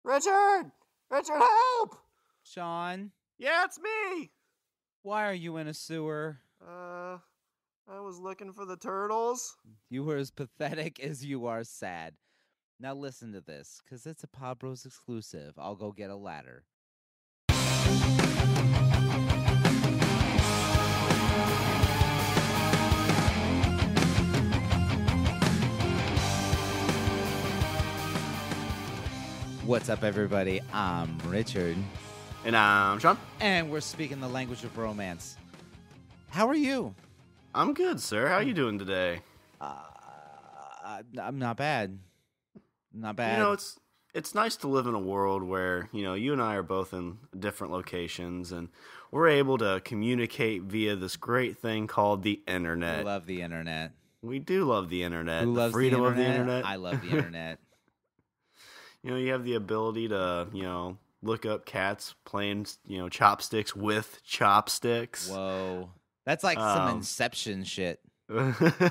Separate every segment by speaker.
Speaker 1: Richard! Richard, help!
Speaker 2: Sean,
Speaker 1: Yeah, it's me!
Speaker 2: why are you in a sewer?
Speaker 1: I was looking for the turtles.
Speaker 2: You were as pathetic as you are sad. Now listen to this, because it's a Pod Bros exclusive. I'll go get a ladder. What's up, everybody? I'm Richard.
Speaker 1: And I'm Sean.
Speaker 2: And we're speaking the language of romance. How are you?
Speaker 1: I'm good, sir. How are you doing today?
Speaker 2: I'm not bad. Not bad.
Speaker 1: You know, it's nice to live in a world where, you and I are both in different locations, and we're able to communicate via this great thing called the internet.
Speaker 2: I love the internet.
Speaker 1: We do love the internet.
Speaker 2: Who loves
Speaker 1: the freedom
Speaker 2: the internet?
Speaker 1: of the internet.
Speaker 2: I love the internet.
Speaker 1: You have the ability to, look up cats playing, chopsticks with chopsticks.
Speaker 2: Whoa. That's like some Inception shit.
Speaker 1: But,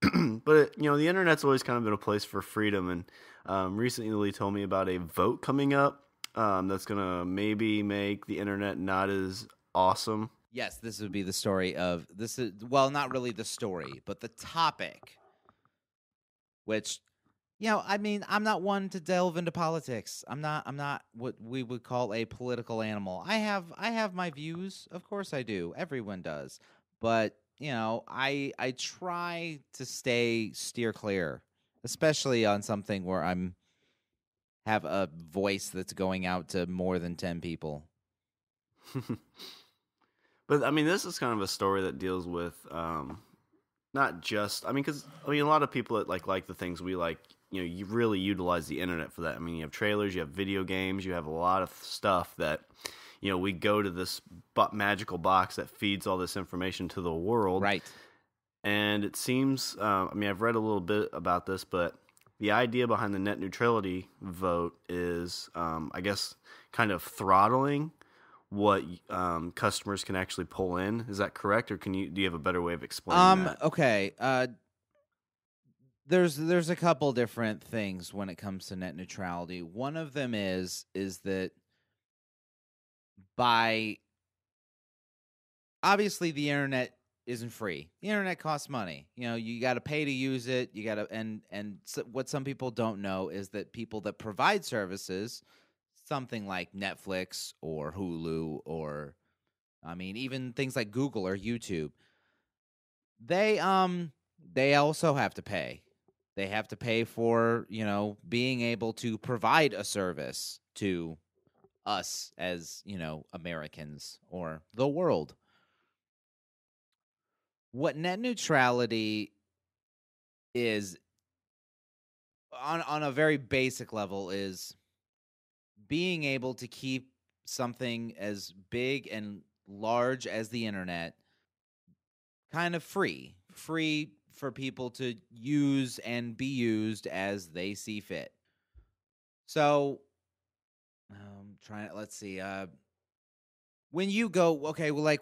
Speaker 1: the internet's always kind of been a place for freedom. And recently told me about a vote coming up that's going to maybe make the internet not as awesome.
Speaker 2: Yes, this would be the story of this is not really the story, but the topic, which, I'm not one to delve into politics. I'm not what we would call a political animal. I have my views, of course I do. Everyone does. But, I try to steer clear, especially on something where have a voice that's going out to more than 10 people.
Speaker 1: But this is kind of a story that deals with not just because a lot of people that like the things we like, you really utilize the internet for that. You have trailers, you have video games, you have a lot of stuff that we go to this magical box that feeds all this information to the world,
Speaker 2: right? And
Speaker 1: it seems I've read a little bit about this, but the idea behind the net neutrality vote is I guess kind of throttling what customers can actually pull in. Is that correct, or do you have a better way of explaining that?
Speaker 2: Okay. There's a couple different things when it comes to net neutrality. One of them is that obviously the internet isn't free. The internet costs money. You got to pay to use it. You got to and so what some people don't know is that people that provide services, something like Netflix or Hulu or even things like Google or YouTube, they also have to pay. They have to pay for, being able to provide a service to us as, Americans or the world. What net neutrality is on a very basic level is being able to keep something as big and large as the internet kind of free for people to use and be used as they see fit. So, let's see. When you go,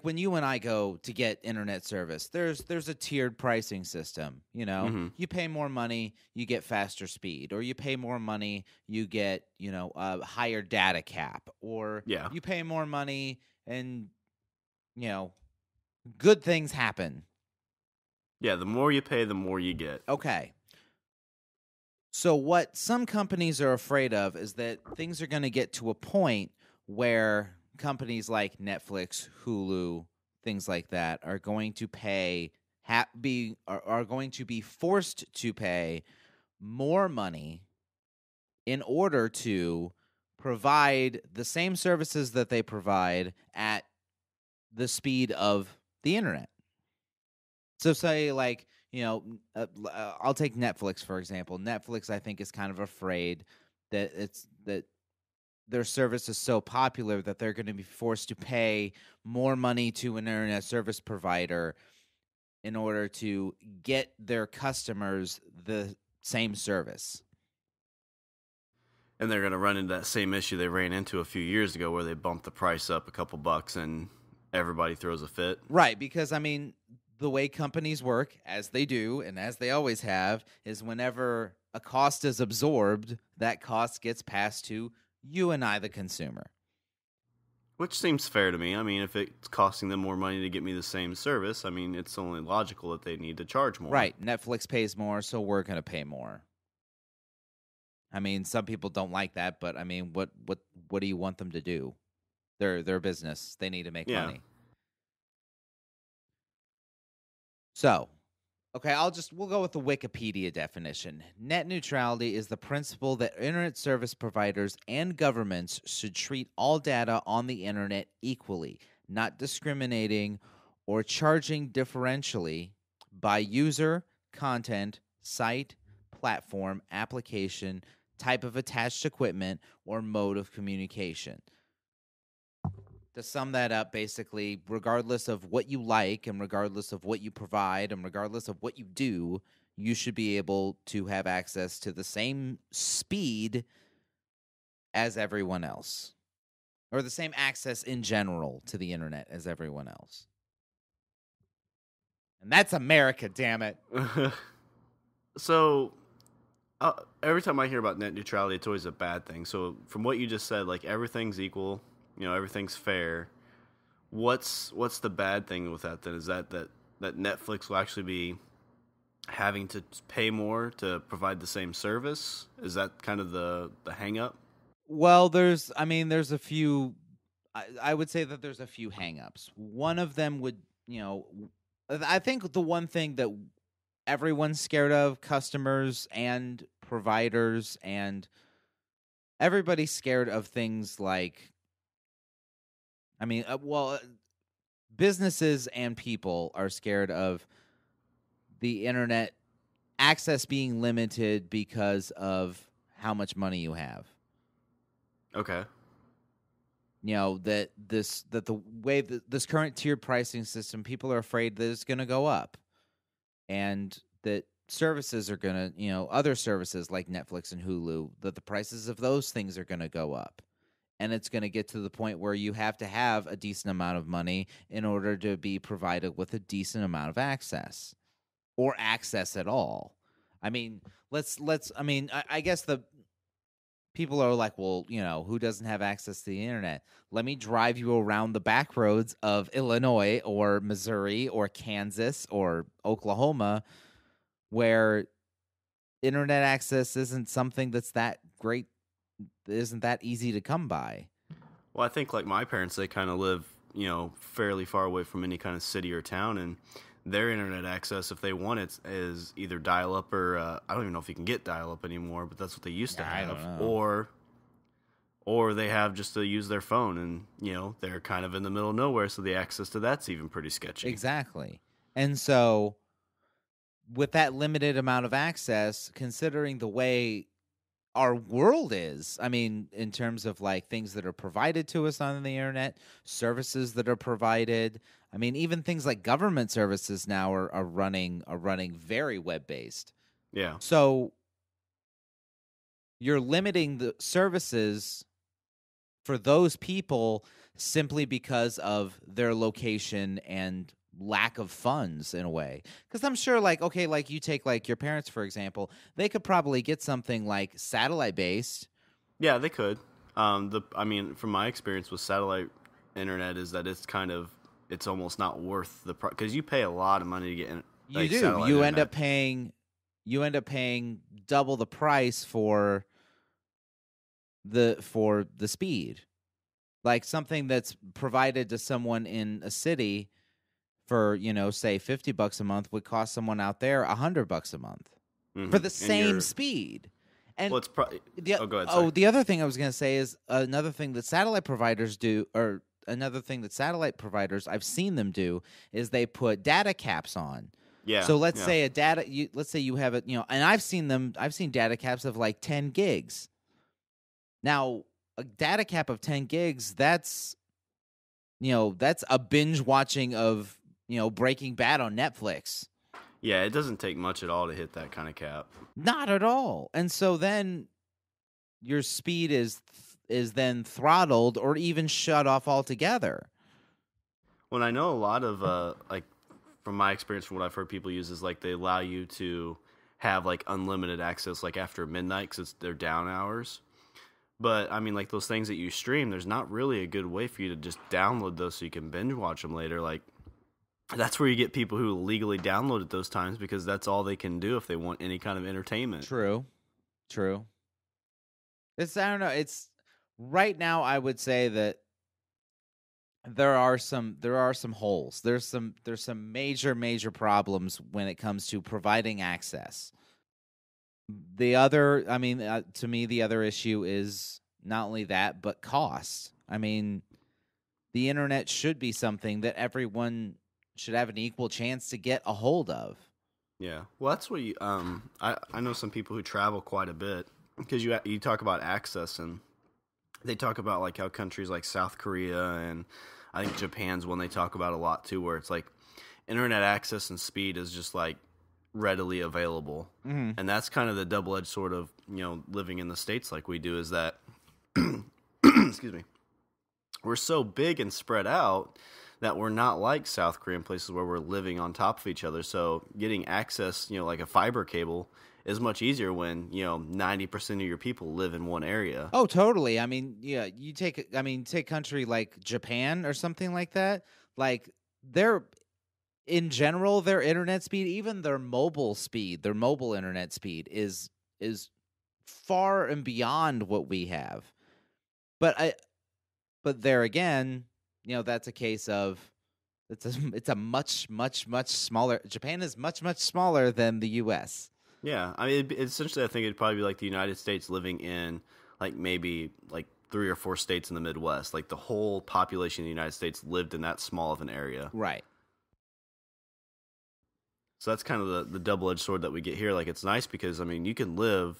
Speaker 2: when you and I go to get internet service, there's a tiered pricing system. You pay more money, you get faster speed, or you pay more money, you get a higher data cap, or you pay more money and good things happen.
Speaker 1: Yeah, the more you pay, the more you get.
Speaker 2: Okay. So what some companies are afraid of is that things are going to get to a point where companies like Netflix, Hulu, things like that are going to are going to be forced to pay more money in order to provide the same services that they provide at the speed of the internet. So say I'll take Netflix for example. Netflix, I think, is kind of afraid that their service is so popular that they're going to be forced to pay more money to an internet service provider in order to get their customers the same service.
Speaker 1: And they're going to run into that same issue they ran into a few years ago where they bumped the price up a couple bucks and everybody throws a fit.
Speaker 2: Right, because, the way companies work, as they do and as they always have, is whenever a cost is absorbed, that cost gets passed to you and I, the consumer.
Speaker 1: Which seems fair to me. I mean, if it's costing them more money to get me the same service, I mean, it's only logical that they need to charge more.
Speaker 2: Right. Netflix pays more, so we're going to pay more. I mean, some people don't like that, but I mean, what do you want them to do? Their business. They need to make money. So, okay, we'll go with the Wikipedia definition. Net neutrality is the principle that internet service providers and governments should treat all data on the internet equally, not discriminating or charging differentially by user, content, site, platform, application, type of attached equipment, or mode of communication. To sum that up, basically, regardless of what you like and regardless of what you provide and regardless of what you do, you should be able to have access to the same speed as everyone else, or the same access in general to the internet as everyone else. And that's America, damn it.
Speaker 1: So, every time I hear about net neutrality, it's always a bad thing. So, from what you just said, like, everything's equal. Everything's fair. What's the bad thing with that then? Is that Netflix will actually be having to pay more to provide the same service? Is that kind of the hang up?
Speaker 2: Well, there's a few, I would say that there's a few hang-ups. One of them would, I think the one thing that everyone's scared of, customers and providers and everybody's scared of things like, businesses and people are scared of the internet access being limited because of how much money you have.
Speaker 1: Okay.
Speaker 2: That the way that this current tiered pricing system, people are afraid that it's going to go up, and that services are going to, other services like Netflix and Hulu, that the prices of those things are going to go up. And it's going to get to the point where you have to have a decent amount of money in order to be provided with a decent amount of access, or access at all. I mean, I guess the people are like, well, who doesn't have access to the internet? Let me drive you around the back roads of Illinois or Missouri or Kansas or Oklahoma, where internet access isn't something that's that great. Isn't that easy to come by?
Speaker 1: Well, I think like my parents, they kind of live, fairly far away from any kind of city or town, and their internet access, if they want it, is either dial-up or I don't even know if you can get dial-up anymore, but that's what they used to have.
Speaker 2: I don't know.
Speaker 1: Or they have just to use their phone, and they're kind of in the middle of nowhere, so the access to that's even pretty sketchy.
Speaker 2: Exactly. And so, with that limited amount of access, considering the way our world is, in terms of like things that are provided to us on the internet, services that are provided, even things like government services now are running very web-based.
Speaker 1: Yeah.
Speaker 2: So you're limiting the services for those people simply because of their location and lack of funds in a way. Because I'm sure, like you take like your parents, for example, they could probably get something like satellite-based.
Speaker 1: Yeah, they could. From my experience with satellite internet is that it's almost not worth the price, because you pay a lot of money to get in.
Speaker 2: You do. You end up paying double the price for the speed. Like something that's provided to someone in a city for, say $50 a month would cost someone out there $100 a month for the same speed. And
Speaker 1: well, it's probably
Speaker 2: go ahead.
Speaker 1: Sorry.
Speaker 2: The other thing I was going to say is another thing that satellite providers do, or another thing that satellite providers I've seen them do, is they put data caps on.
Speaker 1: Yeah.
Speaker 2: So let's say let's say you have it, and I've seen data caps of like 10 gigs. Now, a data cap of 10 gigs, that's a binge watching of Breaking Bad on Netflix.
Speaker 1: Yeah, it doesn't take much at all to hit that kind of cap.
Speaker 2: Not at all. And so then your speed is then throttled or even shut off altogether.
Speaker 1: Well, I know a lot of from my experience, from what I've heard people use, is like they allow you to have like unlimited access like after midnight because they're down hours. But I mean, like those things that you stream, there's not really a good way for you to just download those so you can binge watch them later. Like that's where you get people who legally download at those times because that's all they can do if they want any kind of entertainment.
Speaker 2: True. It's, I don't know. It's right now. I would say that there are some holes. There's some major problems when it comes to providing access. The other, I mean, to me, the other issue is not only that, but cost. I mean, the internet should be something that everyone should have an equal chance to get a hold of.
Speaker 1: Yeah, well, that's what you. I know some people who travel quite a bit because you talk about access, and they talk about like how countries like South Korea and I think Japan's one they talk about a lot too, where it's like internet access and speed is just like readily available.
Speaker 2: Mm-hmm.
Speaker 1: And that's kind of the double-edged sword of, living in the States like we do, is that excuse me, we're so big and spread out that we're not like South Korean places where we're living on top of each other. So getting access, like a fiber cable is much easier when, 90% of your people live in one area.
Speaker 2: Oh, totally. I mean, yeah, take country like Japan or something like that. Like in general, their internet speed, even their mobile internet speed is far and beyond what we have. But there again, that's a case of it's a much smaller. Japan is much smaller than the U.S.
Speaker 1: Yeah, I mean, essentially, I think it'd probably be like the United States living in like maybe like 3 or 4 states in the Midwest. Like the whole population of the United States lived in that small of an area.
Speaker 2: Right.
Speaker 1: So that's kind of the double-edged sword that we get here. Like, it's nice because, I mean, you can live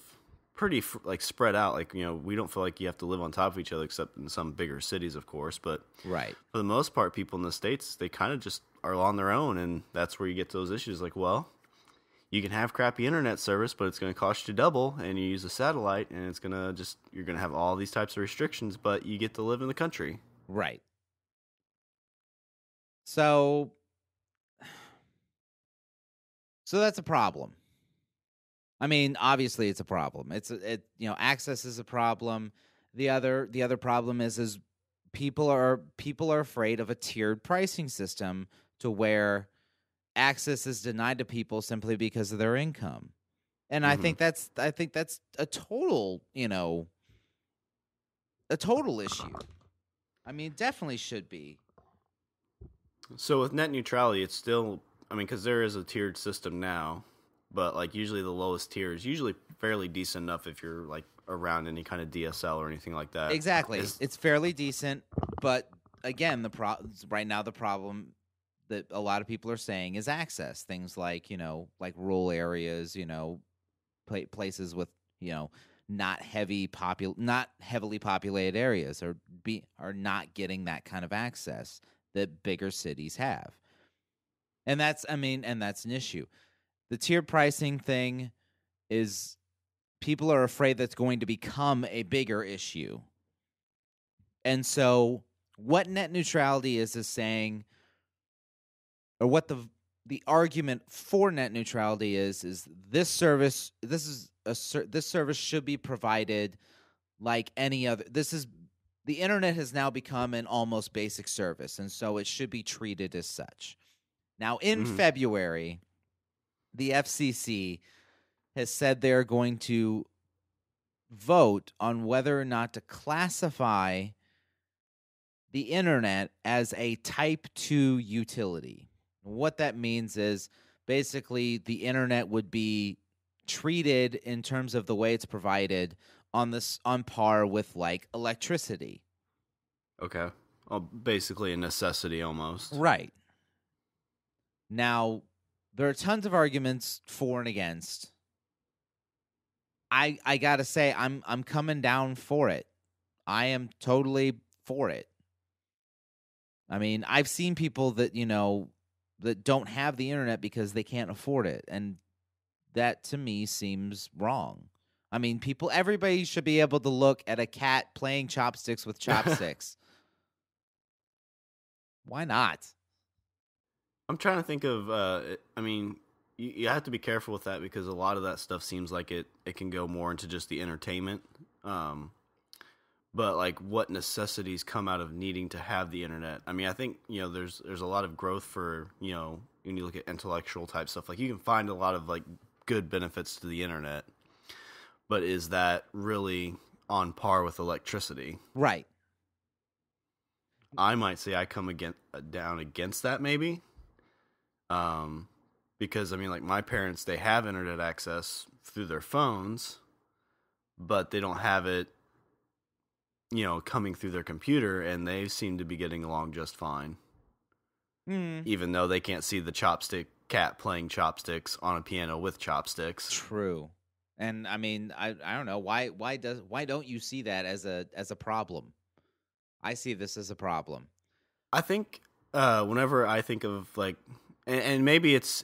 Speaker 1: pretty, like, spread out. Like, we don't feel like you have to live on top of each other except in some bigger cities, of course. But
Speaker 2: right.
Speaker 1: For the most part, people in the States, they kind of just are on their own. And that's where you get those issues. Like, well, you can have crappy internet service, but it's going to cost you double. And you use a satellite, and it's going to you're going to have all these types of restrictions, but you get to live in the country.
Speaker 2: Right. So that's a problem. I mean, obviously it's a problem. Access is a problem. The other problem is people are afraid of a tiered pricing system to where access is denied to people simply because of their income. And I think that's a total, a total issue. I mean, definitely should be.
Speaker 1: So with net neutrality, it's still, I mean, because there is a tiered system now, but like usually the lowest tier is usually fairly decent enough if you're like around any kind of DSL or anything like that.
Speaker 2: Exactly, it's fairly decent, but again, right now the problem that a lot of people are saying is access. Things like like rural areas, places with not heavily populated areas are not getting that kind of access that bigger cities have. And that's an issue. The tiered pricing thing is people are afraid that's going to become a bigger issue. And so what net neutrality is saying, or what the argument for net neutrality is this service should be provided like any other. The internet has now become an almost basic service, and so it should be treated as such. Now, in February, the FCC has said they're going to vote on whether or not to classify the internet as a Type 2 utility. What that means is basically the internet would be treated in terms of the way it's provided on par with like electricity.
Speaker 1: Okay. Well, basically a necessity almost.
Speaker 2: Right. Now, there are tons of arguments for and against. I gotta say, I'm coming down for it. I am totally for it. I mean, I've seen people that that don't have the internet because they can't afford it, and that to me seems wrong. I mean, everybody should be able to look at a cat playing chopsticks with chopsticks. Why not?
Speaker 1: I'm trying to think of. I mean, you have to be careful with that because a lot of that stuff seems like it can go more into just the entertainment. But like, what necessities come out of needing to have the internet? I mean, I think there's a lot of growth for when you look at intellectual type stuff. Like, you can find a lot of like good benefits to the internet, but is that really on par with electricity?
Speaker 2: Right.
Speaker 1: I might say I come down against that maybe. Because I mean, like my parents, they have internet access through their phones, but they don't have it, coming through their computer, and they seem to be getting along just fine. Even though they can't see the chopstick cat playing chopsticks on a piano with chopsticks.
Speaker 2: True. And I mean, I don't know why don't you see that as a problem? I see this as a problem.
Speaker 1: I think whenever I think of like, and maybe it's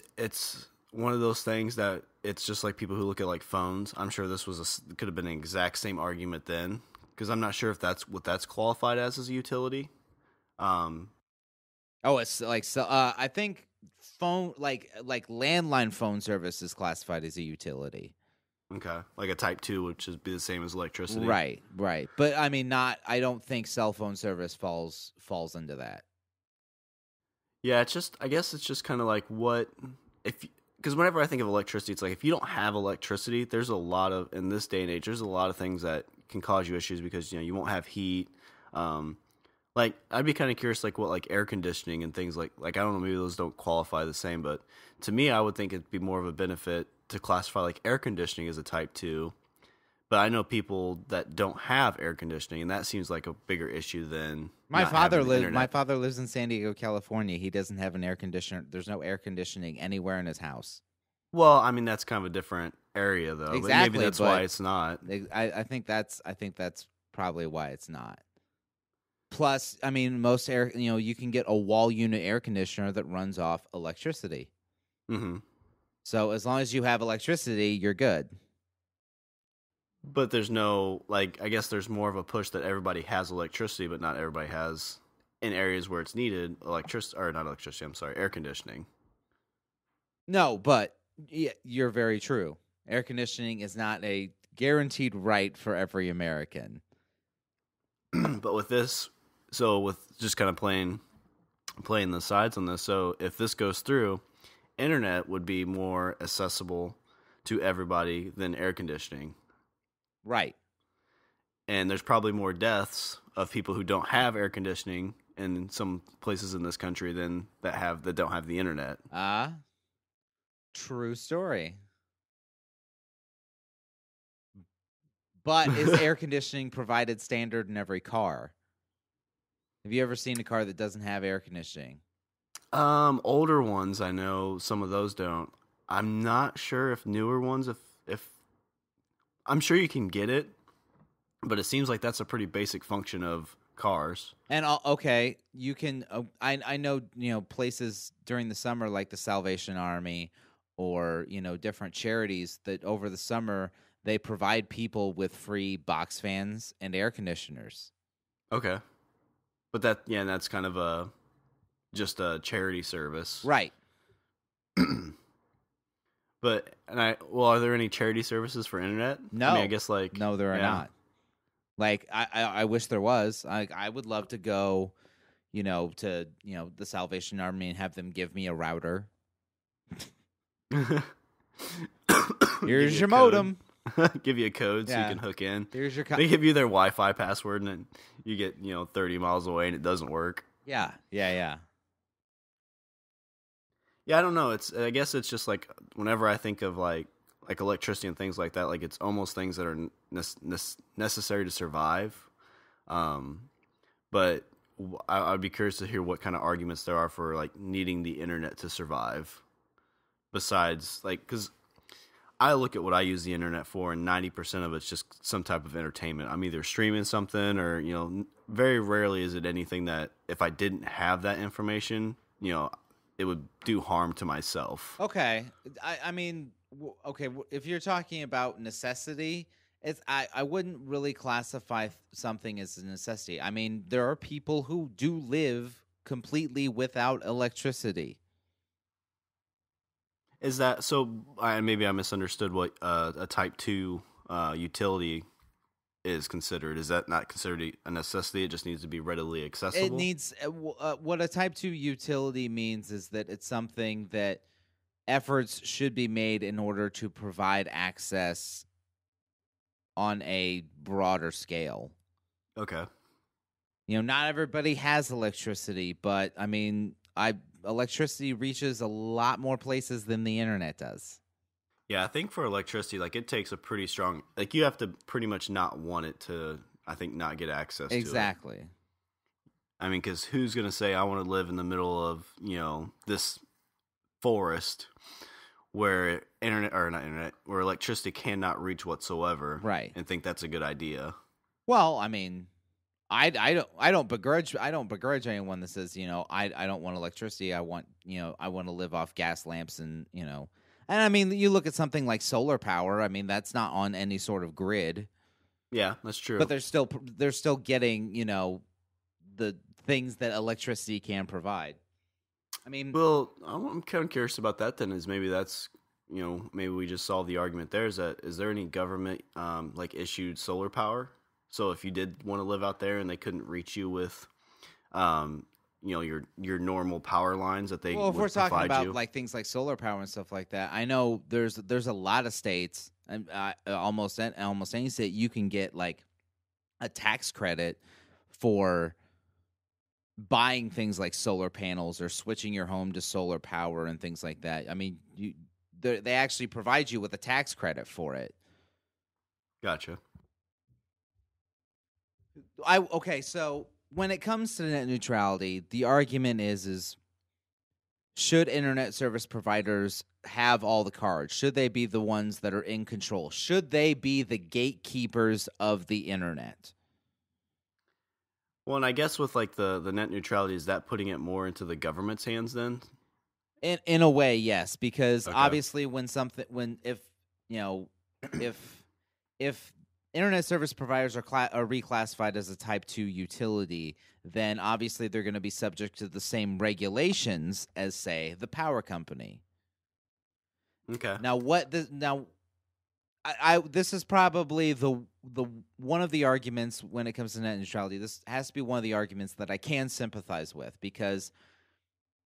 Speaker 1: one of those things that it's just like people who look at like phones. I'm sure this could have been an exact same argument then, because I'm not sure if that's what that's qualified as a utility.
Speaker 2: It's like I think phone like landline phone service is classified as a utility.
Speaker 1: Okay, like a type 2, which would be the same as electricity.
Speaker 2: Right. But I mean, I don't think cell phone service falls into that.
Speaker 1: Yeah, I guess it's just kind of like because whenever I think of electricity, it's like if you don't have electricity, there's a lot of, in this day and age, there's a lot of things that can cause you issues because, you won't have heat. Like, I'd be kind of curious, like, what, like, air conditioning and things like, I don't know, maybe those don't qualify the same, but to me, I would think it'd be more of a benefit to classify, like, air conditioning as a type 2. But I know people that don't have air conditioning, and that seems like a bigger issue than
Speaker 2: My father lives in San Diego, California. He doesn't have an air conditioner. There's no air conditioning anywhere in his house.
Speaker 1: Well, I mean, that's kind of a different area, though.
Speaker 2: Exactly,
Speaker 1: but maybe that's why it's not.
Speaker 2: I think that's probably why it's not. Plus, I mean, most air, you can get a wall unit air conditioner that runs off electricity.
Speaker 1: Mm-hmm.
Speaker 2: So as long as you have electricity, you're good.
Speaker 1: But there's no, like, I guess there's more of a push that everybody has electricity, but not everybody has, in areas where it's needed, air conditioning.
Speaker 2: No, but yeah, you're very true. Air conditioning is not a guaranteed right for every American.
Speaker 1: But with this, so with just kind of playing the sides on this, so if this goes through, internet would be more accessible to everybody than air conditioning.
Speaker 2: Right.
Speaker 1: And there's probably more deaths of people who don't have air conditioning in some places in this country than that don't have the internet.
Speaker 2: True story. But is air conditioning provided standard in every car? Have you ever seen a car that doesn't have air conditioning?
Speaker 1: Older ones, I know some of those don't. I'm not sure if newer ones, if I'm sure you can get it, but it seems like that's a pretty basic function of cars.
Speaker 2: And okay, you can. I know places during the summer like the Salvation Army, or different charities that over the summer they provide people with free box fans and air conditioners.
Speaker 1: Okay, but that's kind of just a charity service,
Speaker 2: right?
Speaker 1: But are there any charity services for internet?
Speaker 2: No,
Speaker 1: I mean, I guess
Speaker 2: no, there are not. Like I wish there was. I would love to go, to the Salvation Army and have them give me a router. Here's your modem.
Speaker 1: Give you a code so you can hook in.
Speaker 2: Here's your.
Speaker 1: They give you their Wi-Fi password, and then you get 30 miles away, and it doesn't work.
Speaker 2: Yeah.
Speaker 1: Yeah, I don't know. I guess it's just like whenever I think of like electricity and things like that, like it's almost things that are necessary to survive. But I'd be curious to hear what kind of arguments there are for like needing the internet to survive. Besides, like, because I look at what I use the internet for, and 90% of it's just some type of entertainment. I'm either streaming something, or very rarely is it anything that if I didn't have that information, it would do harm to myself.
Speaker 2: Okay. I mean, okay, if you're talking about necessity, I wouldn't really classify something as a necessity. I mean, there are people who do live completely without electricity.
Speaker 1: Is that so? Maybe I misunderstood what a Type 2 utility is considered. Is that not considered a necessity? It just needs to be readily accessible?
Speaker 2: It needs what a Type 2 utility means is that it's something that efforts should be made in order to provide access on a broader scale.
Speaker 1: Okay.
Speaker 2: Not everybody has electricity, but I mean, electricity reaches a lot more places than the internet does.
Speaker 1: Yeah, I think for electricity, like it takes a pretty strong, like you have to pretty much not want it to, I think, not get access to it.
Speaker 2: Exactly.
Speaker 1: I mean, because who's going to say I want to live in the middle of, this forest where where electricity cannot reach whatsoever,
Speaker 2: right?
Speaker 1: And think that's a good idea.
Speaker 2: Well, I mean, I don't begrudge anyone that says, I don't want electricity. I want to live off gas lamps and and I mean, you look at something like solar power. I mean, that's not on any sort of grid.
Speaker 1: Yeah, that's true.
Speaker 2: But they're still getting the things that electricity can provide. I mean,
Speaker 1: well, I'm kind of curious about that. Then is maybe that's maybe we just solved the argument there. Is there any government like issued solar power? So if you did want to live out there and they couldn't reach you with, your normal power lines that they
Speaker 2: well, if
Speaker 1: would
Speaker 2: we're talking
Speaker 1: provide
Speaker 2: about
Speaker 1: you.
Speaker 2: like things like solar power and stuff like that, I know there's a lot of states, and almost any state you can get like a tax credit for buying things like solar panels or switching your home to solar power and things like that. I mean, they actually provide you with a tax credit for it.
Speaker 1: Gotcha.
Speaker 2: Okay, so when it comes to net neutrality, the argument is should internet service providers have all the cards? Should they be the ones that are in control? Should they be the gatekeepers of the internet?
Speaker 1: Well, and I guess with like the net neutrality, is that putting it more into the government's hands then?
Speaker 2: In a way, yes, because
Speaker 1: Okay.
Speaker 2: obviously if internet service providers are reclassified as a Type 2 utility, then obviously they're going to be subject to the same regulations as, say, the power company.
Speaker 1: Okay.
Speaker 2: Now, this is probably the one of the arguments when it comes to net neutrality. This has to be one of the arguments that I can sympathize with because,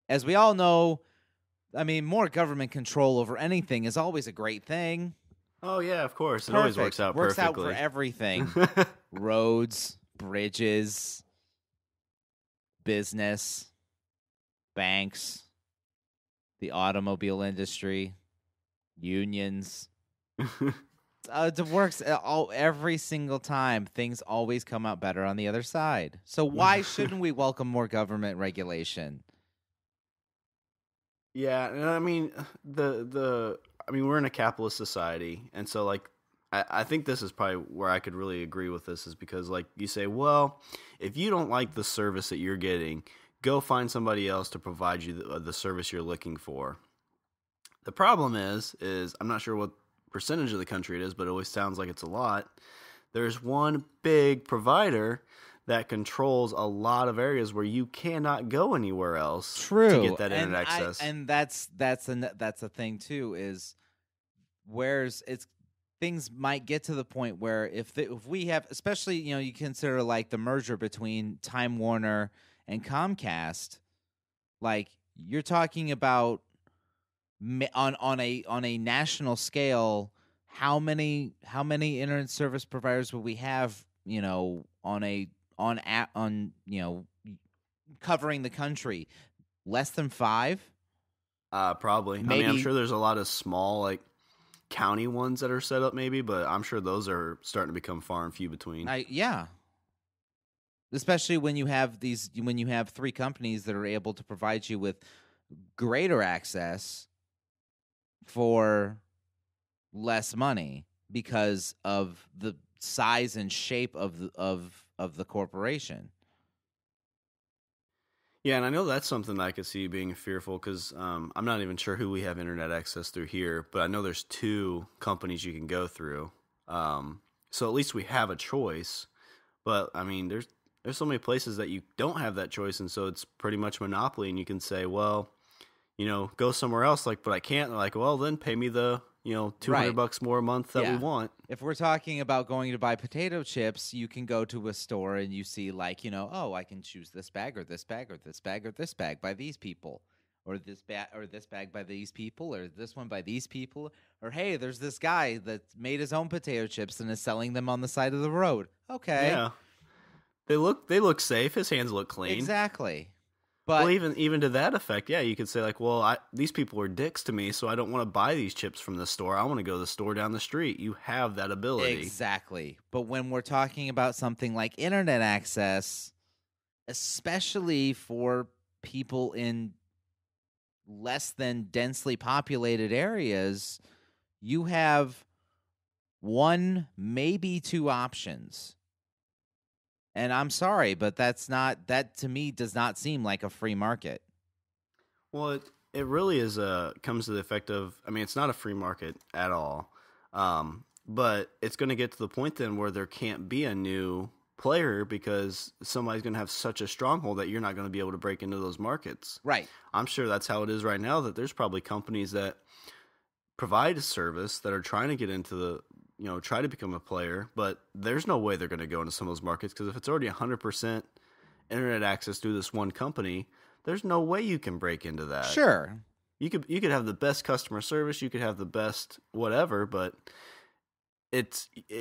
Speaker 2: as we all know, I mean, more government control over anything is always a great thing.
Speaker 1: Oh yeah, of course.
Speaker 2: Perfect.
Speaker 1: It always works out perfectly.
Speaker 2: Works out for everything. Roads, bridges, business, banks, the automobile industry, unions. It works every single time. Things always come out better on the other side. So why shouldn't we welcome more government regulation?
Speaker 1: Yeah, and I mean we're in a capitalist society, and so like I think this is probably where I could really agree with this is because like you say, well, if you don't like the service that you're getting, go find somebody else to provide you the service you're looking for. The problem is I'm not sure what percentage of the country it is, but it always sounds like it's a lot. There's one big provider that controls a lot of areas where you cannot go anywhere else to get that internet access.
Speaker 2: And that's a thing too is things might get to the point where if we have, especially you consider like the merger between Time Warner and Comcast, like you're talking about on a national scale, how many internet service providers will we have on covering the country? Less than 5?
Speaker 1: Probably.
Speaker 2: Maybe.
Speaker 1: I mean, I'm sure there's a lot of small like county ones that are set up maybe, but I'm sure those are starting to become far and few between.
Speaker 2: Yeah. Especially when you have 3 companies that are able to provide you with greater access for less money because of the size and shape of the corporation.
Speaker 1: Yeah, and I know that's something that I could see being fearful because I'm not even sure who we have internet access through here, but I know there's 2 companies you can go through. So at least we have a choice. But I mean, there's so many places that you don't have that choice, and so it's pretty much monopoly. And you can say, well, go somewhere else. Like, but I can't. They're like, well, then pay me the, $200 more a month that we want.
Speaker 2: If we're talking about going to buy potato chips, you can go to a store and you see like, oh, I can choose this bag or this bag or this bag or this bag by these people, or this bag by these people, or this one by these people, or hey, there's this guy that made his own potato chips and is selling them on the side of the road. Okay.
Speaker 1: Yeah. They look safe. His hands look clean.
Speaker 2: Exactly. But
Speaker 1: even to that effect, yeah, you could say like, well, these people are dicks to me, so I don't want to buy these chips from the store. I want to go to the store down the street. You have that ability.
Speaker 2: Exactly. But when we're talking about something like internet access, especially for people in less than densely populated areas, you have one, maybe two options. And I'm sorry, but that to me does not seem like a free market.
Speaker 1: Well, it really is comes to the effect of, I mean, it's not a free market at all. But it's going to get to the point then where there can't be a new player because somebody's going to have such a stronghold that you're not going to be able to break into those markets.
Speaker 2: Right.
Speaker 1: I'm sure that's how it is right now, that there's probably companies that provide a service that are trying to get into the, try to become a player, but there's no way they're going to go into some of those markets because if it's already 100% internet access through this one company, there's no way you can break into that.
Speaker 2: Sure.
Speaker 1: You could have the best customer service, you could have the best whatever, but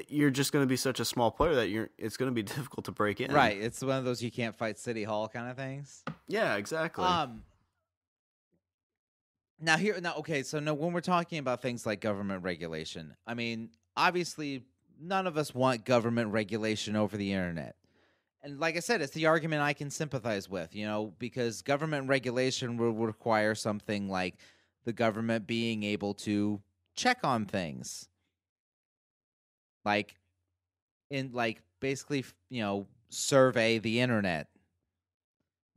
Speaker 1: you're just going to be such a small player that it's going to be difficult to break in.
Speaker 2: Right. It's one of those you can't fight City Hall kind of things.
Speaker 1: Yeah, exactly.
Speaker 2: Okay, so now when we're talking about things like government regulation, I mean, obviously none of us want government regulation over the internet. And like I said, it's the argument I can sympathize with, because government regulation will require something like the government being able to check on things. Basically, survey the internet.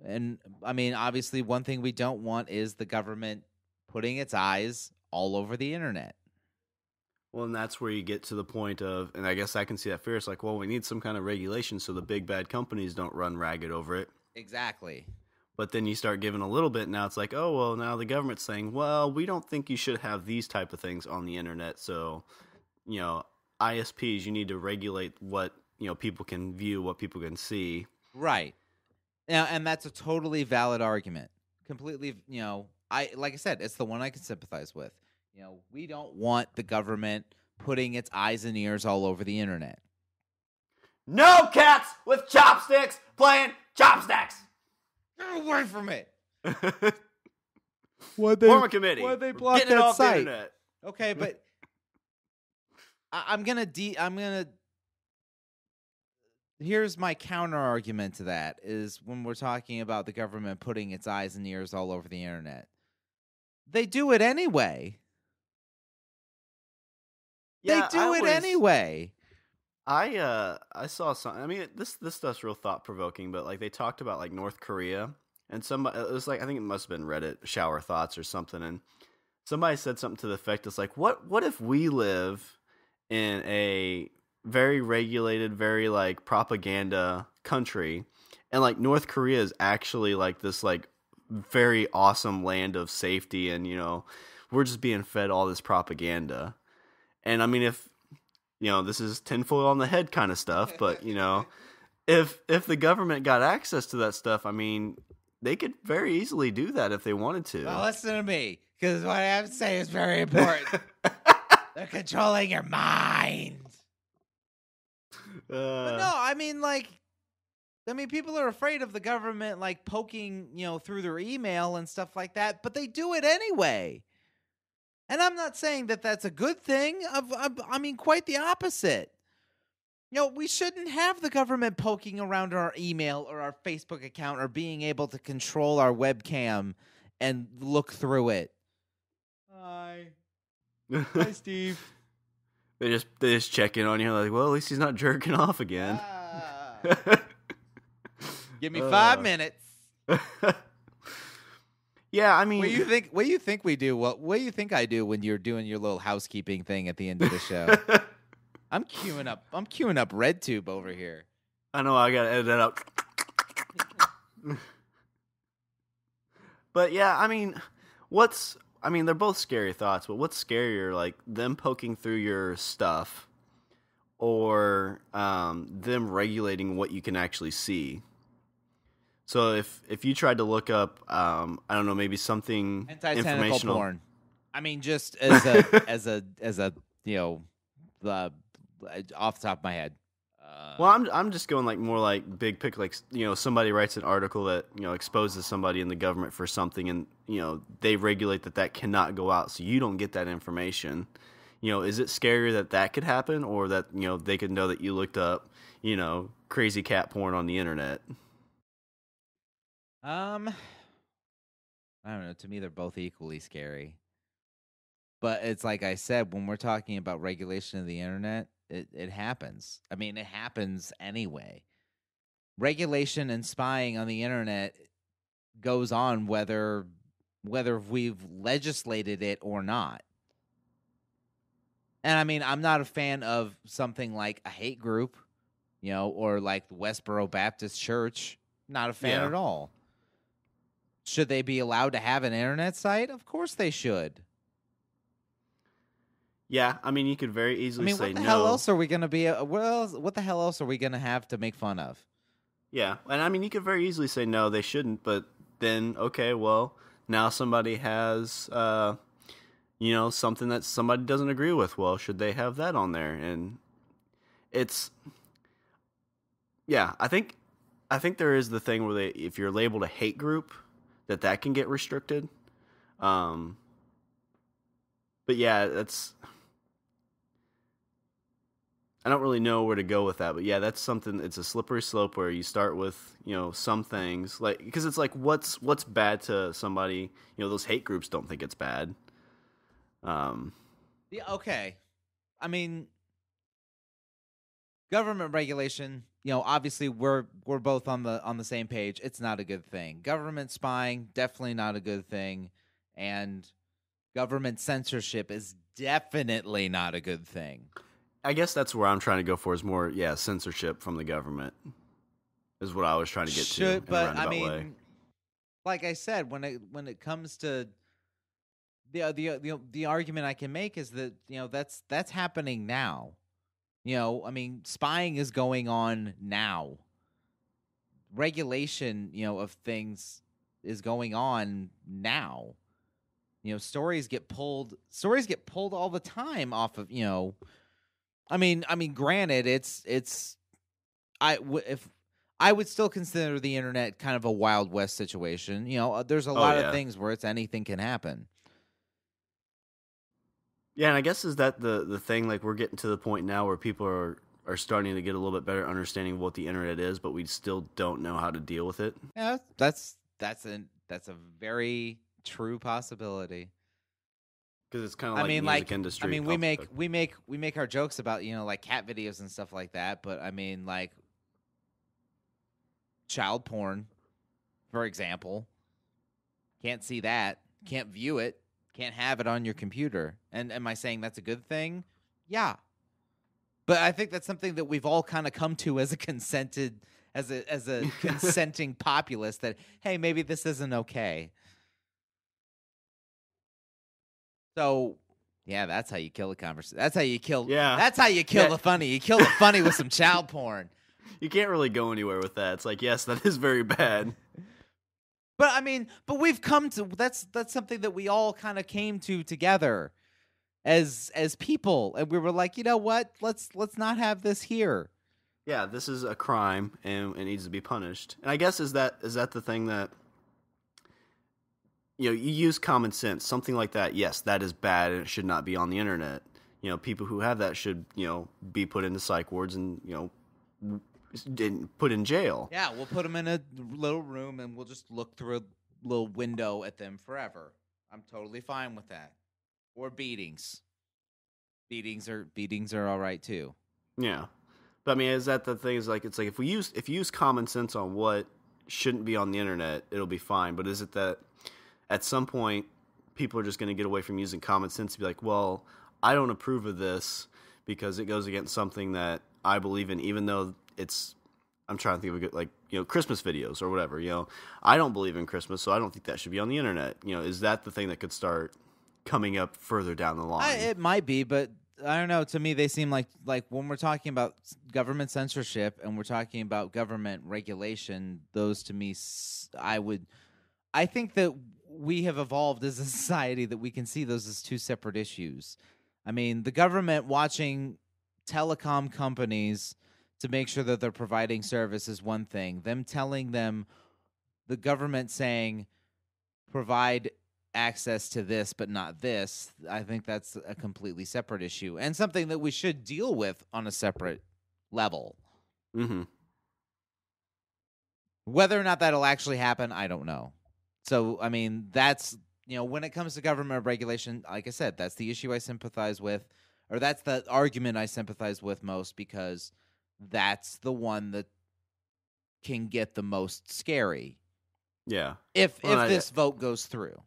Speaker 2: And I mean, obviously one thing we don't want is the government putting its eyes all over the internet.
Speaker 1: Well, and that's where you get to the point of, and I guess I can see that fear. It's like, well, we need some kind of regulation so the big bad companies don't run ragged over it.
Speaker 2: Exactly.
Speaker 1: But then you start giving a little bit, now it's like, oh, well, now the government's saying, well, we don't think you should have these type of things on the internet. So, ISPs, you need to regulate what, people can view, what people can see.
Speaker 2: Right. Now, and that's a totally valid argument. Completely, like I said, it's the one I can sympathize with. We don't want the government putting its eyes and ears all over the internet.
Speaker 1: No cats with chopsticks playing chopsticks.
Speaker 2: Get away from it.
Speaker 1: Form a committee.
Speaker 2: Why'd they block
Speaker 1: Getting it
Speaker 2: that
Speaker 1: off
Speaker 2: site?
Speaker 1: the internet.
Speaker 2: Okay, but I'm gonna. Here's my counter argument to that: is when we're talking about the government putting its eyes and ears all over the internet, they do it anyway.
Speaker 1: Yeah,
Speaker 2: they do it anyway.
Speaker 1: I saw something. I mean, this stuff's real thought provoking, but like they talked about like North Korea, and somebody, it was like, I think it must have been Reddit shower thoughts or something, and somebody said something to the effect, it's like, what if we live in a very regulated, very like propaganda country, and like North Korea is actually like this like very awesome land of safety, and we're just being fed all this propaganda. And I mean, if this is tinfoil on the head kind of stuff, but if the government got access to that stuff, I mean, they could very easily do that if they wanted to.
Speaker 2: Well, listen to me, because what I have to say is very important. They're controlling your mind. But no, I mean, people are afraid of the government, like, poking, through their email and stuff like that, but they do it anyway. And I'm not saying that that's a good thing. I mean, quite the opposite. We shouldn't have the government poking around our email or our Facebook account or being able to control our webcam and look through it. Hi. Hi, Steve.
Speaker 1: They just check in on you like, well, at least he's not jerking off again.
Speaker 2: Give me 5 minutes.
Speaker 1: Yeah, I mean,
Speaker 2: what do you think we do? What do you think I do when you're doing your little housekeeping thing at the end of the show? I'm queuing up RedTube over here.
Speaker 1: I know, I gotta edit that out. But yeah, I mean, I mean, they're both scary thoughts, but what's scarier, like them poking through your stuff or them regulating what you can actually see? So if you tried to look up, I don't know, maybe something
Speaker 2: Anti-tentacle
Speaker 1: informational.
Speaker 2: porn. I mean, just as a as a uh, off the top of my head.
Speaker 1: Well, I'm just going like more like big pic, like somebody writes an article that exposes somebody in the government for something, and they regulate that cannot go out, so you don't get that information. Is it scarier that could happen, or that they could know that you looked up crazy cat porn on the internet?
Speaker 2: I don't know. To me, they're both equally scary. But it's like I said, when we're talking about regulation of the internet, it happens. I mean, it happens anyway. Regulation and spying on the internet goes on whether we've legislated it or not. And I mean, I'm not a fan of something like a hate group, or like the Westboro Baptist Church. Not a fan at all. Should they be allowed to have an internet site? Of course they should.
Speaker 1: Yeah, I mean, you could very easily say no.
Speaker 2: What the hell else are we going to be? What the hell else are we going to have to make fun of?
Speaker 1: Yeah, and I mean, you could very easily say no, they shouldn't. But then, okay, well, now somebody has, something that somebody doesn't agree with. Well, should they have that on there? And I think there is the thing where if you're labeled a hate group, that can get restricted. But yeah, I don't really know where to go with that, but yeah, that's something. It's a slippery slope where you start with some things, like, because it's like what's bad to somebody. Those hate groups don't think it's bad.
Speaker 2: Yeah, okay. I mean, government regulation. Obviously we're both on the same page. It's not a good thing. Government spying, definitely not a good thing, and government censorship is definitely not a good thing.
Speaker 1: I guess that's where I'm trying to go for, is more, censorship from the government is what I was trying to get to.
Speaker 2: But I mean, way. Like I said, when it comes to the argument I can make is that that's happening now. I mean, spying is going on now. Regulation, of things is going on now. Stories get pulled all the time off of, I mean, granted, I would still consider the internet kind of a Wild West situation. There's a lot of things where anything can happen.
Speaker 1: Yeah, and I guess is that the thing, like, we're getting to the point now where people are starting to get a little bit better understanding of what the internet is, but we still don't know how to deal with it.
Speaker 2: Yeah, that's a very true possibility.
Speaker 1: Because it's kind of like music industry.
Speaker 2: I mean, we make our jokes about like cat videos and stuff like that, but I mean, like, child porn, for example, can't see that, can't view it, can't have it on your computer. And am I saying that's a good thing? Yeah, but I think that's something that we've all kind of come to as a consenting populace, that hey, maybe this isn't okay. So, yeah, that's how you kill the conversation. That's how you kill. Yeah, that's how you kill the funny. You kill the funny with some child porn.
Speaker 1: You can't really go anywhere with that. It's like, yes, that is very bad.
Speaker 2: But I mean, we've come to that's something that we all kind of came to together as people, and we were like, you know what? Let's not have this here.
Speaker 1: Yeah, this is a crime, and it needs to be punished. And I guess is that the thing that. You use common sense, something like that. Yes, that is bad, and it should not be on the internet. People who have that should, be put into psych wards and, put in jail.
Speaker 2: Yeah, we'll put them in a little room, and we'll just look through a little window at them forever. I'm totally fine with that. Or beatings. Beatings are all right too.
Speaker 1: Yeah, but I mean, is that the thing? Is like, it's like if you use common sense on what shouldn't be on the internet, it'll be fine. But is it that at some point, people are just going to get away from using common sense to be like, well, I don't approve of this because it goes against something that I believe in, even though I'm trying to think of a good, like, Christmas videos or whatever. I don't believe in Christmas, so I don't think that should be on the internet. Is that the thing that could start coming up further down the line?
Speaker 2: It might be, but I don't know. To me, they seem like when we're talking about government censorship and we're talking about government regulation, those to me, I think that we have evolved as a society that we can see those as two separate issues. I mean, the government watching telecom companies to make sure that they're providing service is one thing. Them telling them, the government saying, provide access to this but not this, I think that's a completely separate issue and something that we should deal with on a separate level.
Speaker 1: Mm-hmm.
Speaker 2: Whether or not that'll actually happen, I don't know. So, I mean, that's, when it comes to government regulation, like I said, that's the issue I sympathize with, or that's the argument I sympathize with most, because that's the one that can get the most scary.
Speaker 1: Yeah.
Speaker 2: If this vote goes through.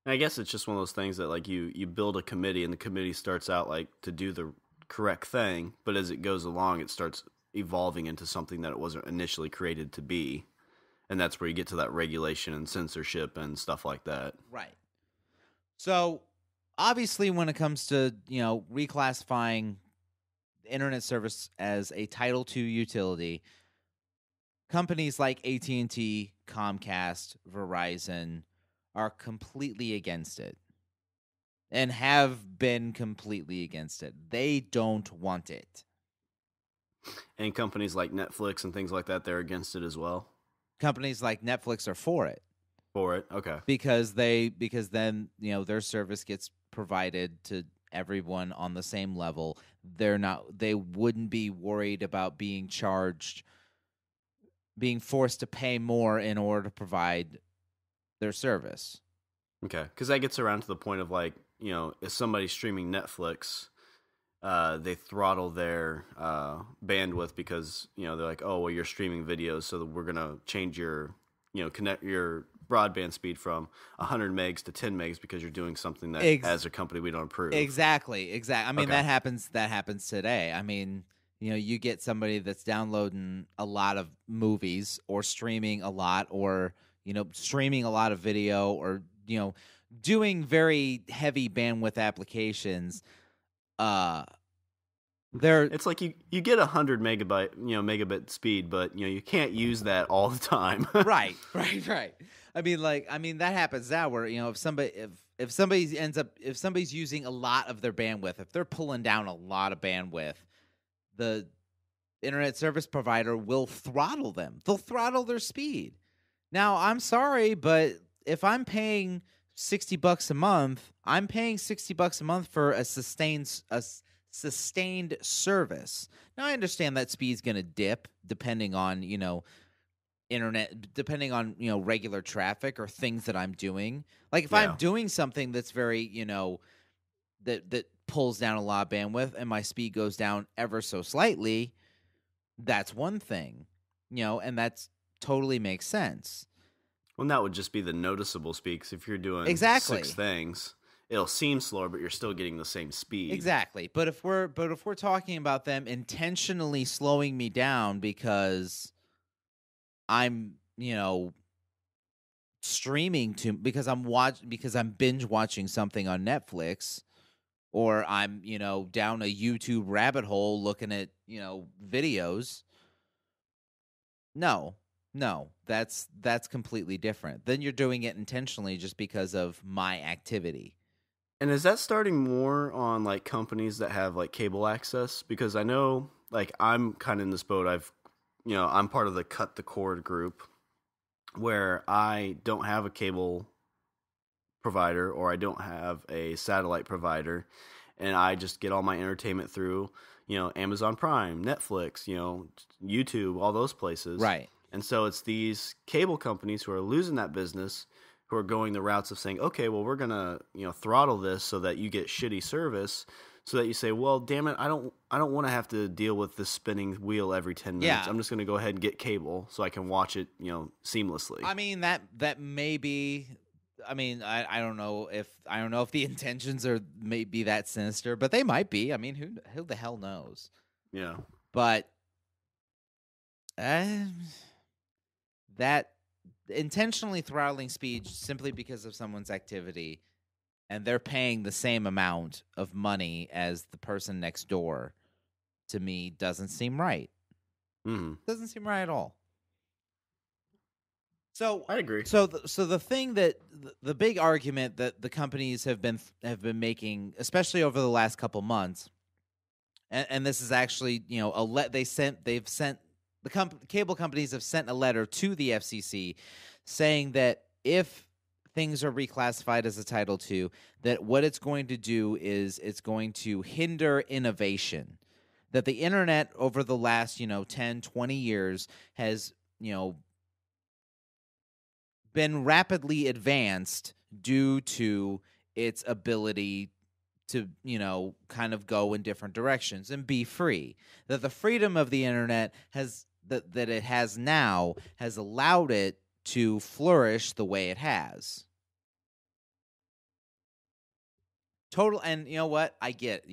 Speaker 1: And I guess it's just one of those things that, like, you build a committee, and the committee starts out, like, to do the correct thing, but as it goes along, it starts evolving into something that it wasn't initially created to be. And that's where you get to that regulation and censorship and stuff like that.
Speaker 2: Right. So, obviously, when it comes to, reclassifying internet service as a Title II utility, companies like AT&T, Comcast, Verizon are completely against it and have been completely against it. They don't want it.
Speaker 1: And companies like Netflix and things like that, they're against it as well.
Speaker 2: Companies like Netflix are for it.
Speaker 1: For it, okay.
Speaker 2: Because then, their service gets provided to everyone on the same level. They wouldn't be worried about being forced to pay more in order to provide their service.
Speaker 1: Okay, because that gets around to the point of, like, if somebody's streaming Netflix, they throttle their bandwidth because, they're like, oh, well, you're streaming videos, so we're going to change your, connect your broadband speed from 100 megs to 10 megs because you're doing something that, as a company, we don't approve.
Speaker 2: Exactly. I mean, okay. That happens today. I mean, you get somebody that's downloading a lot of movies or streaming a lot or, streaming a lot of video or, doing very heavy bandwidth applications.
Speaker 1: It's like you get 100 megabit speed, but you can't use that all the time.
Speaker 2: Right. I mean that happens now where if somebody's using a lot of their bandwidth, if they're pulling down a lot of bandwidth, the internet service provider will throttle them. They'll throttle their speed. Now, I'm sorry, but if I'm paying $60 a month, I'm paying $60 a month for a sustained service. Now, I understand that speed's going to dip depending on, internet, depending on, regular traffic or things that I'm doing. Like if I'm doing something that's very, that pulls down a lot of bandwidth and my speed goes down ever so slightly, that's one thing, and that's totally makes sense.
Speaker 1: Well, that would just be the noticeable speed, 'cause if you're doing 6 things, it'll seem slower, but you're still getting the same speed.
Speaker 2: Exactly. But if we're talking about them intentionally slowing me down because I'm, streaming because I'm binge watching something on Netflix, or I'm, down a YouTube rabbit hole looking at, videos. No, that's completely different. Then you're doing it intentionally just because of my activity.
Speaker 1: And is that starting more on, like, companies that have, like, cable access? Because I know, like, I'm kind of in this boat. I'm part of the Cut the Cord group where I don't have a cable provider or I don't have a satellite provider, and I just get all my entertainment through, Amazon Prime, Netflix, YouTube, all those places.
Speaker 2: Right.
Speaker 1: And so it's these cable companies who are losing that business, who are going the routes of saying, okay, well, we're going to, throttle this so that you get shitty service, so that you say, well, damn it, I don't want to have to deal with this spinning wheel every 10 minutes. I'm just going to go ahead and get cable so I can watch it, seamlessly.
Speaker 2: I mean, that may be, I mean, I don't know if the intentions are maybe that sinister, but they might be. I mean, who the hell knows?
Speaker 1: Yeah.
Speaker 2: But that intentionally throttling speed simply because of someone's activity, and they're paying the same amount of money as the person next door, to me doesn't seem right. Doesn't seem right at all. So
Speaker 1: I agree.
Speaker 2: So the thing that the big argument that the companies have been making, especially over the last couple months, and this is actually, you know, they've sent the cable companies have sent a letter to the FCC saying that if things are reclassified as a Title II, that what it's going to do is it's going to hinder innovation. That the internet over the last, 10, 20 years has, been rapidly advanced due to its ability to, kind of go in different directions and be free. That the freedom of the internet that it has now has allowed it to flourish the way it has. Total, and you know what? I get,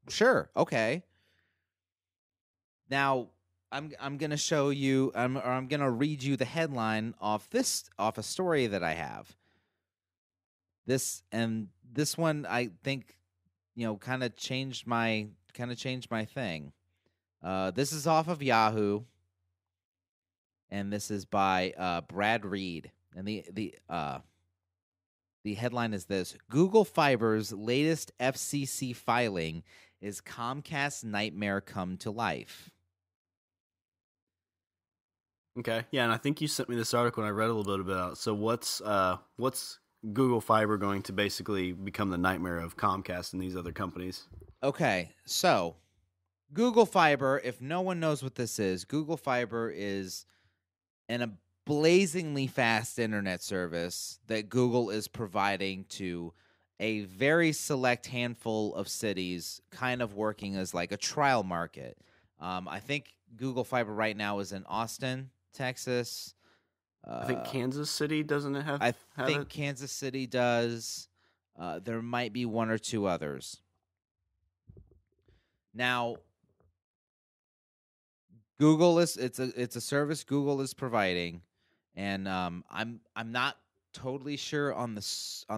Speaker 2: sure, okay. Now, I'm going to show you, I'm going to read you the headline off a story that I have. This one, I think, kind of changed my thing. This is off of Yahoo, and this is by Brad Reed, and the headline is this: Google Fiber's latest FCC filing is Comcast's nightmare come to life.
Speaker 1: Okay, yeah, and I think you sent me this article, and I read a little bit about it. So what's Google Fiber going to basically become the nightmare of Comcast and these other companies?
Speaker 2: Okay, so Google Fiber, if no one knows what this is, Google Fiber is a blazingly fast internet service that Google is providing to a very select handful of cities, kind of working as like a trial market. I think Google Fiber right now is in Austin, Texas.
Speaker 1: I think Kansas City doesn't have.
Speaker 2: I think Kansas City does. There might be one or two others. Now, Google it's a service Google is providing, and I'm not totally sure on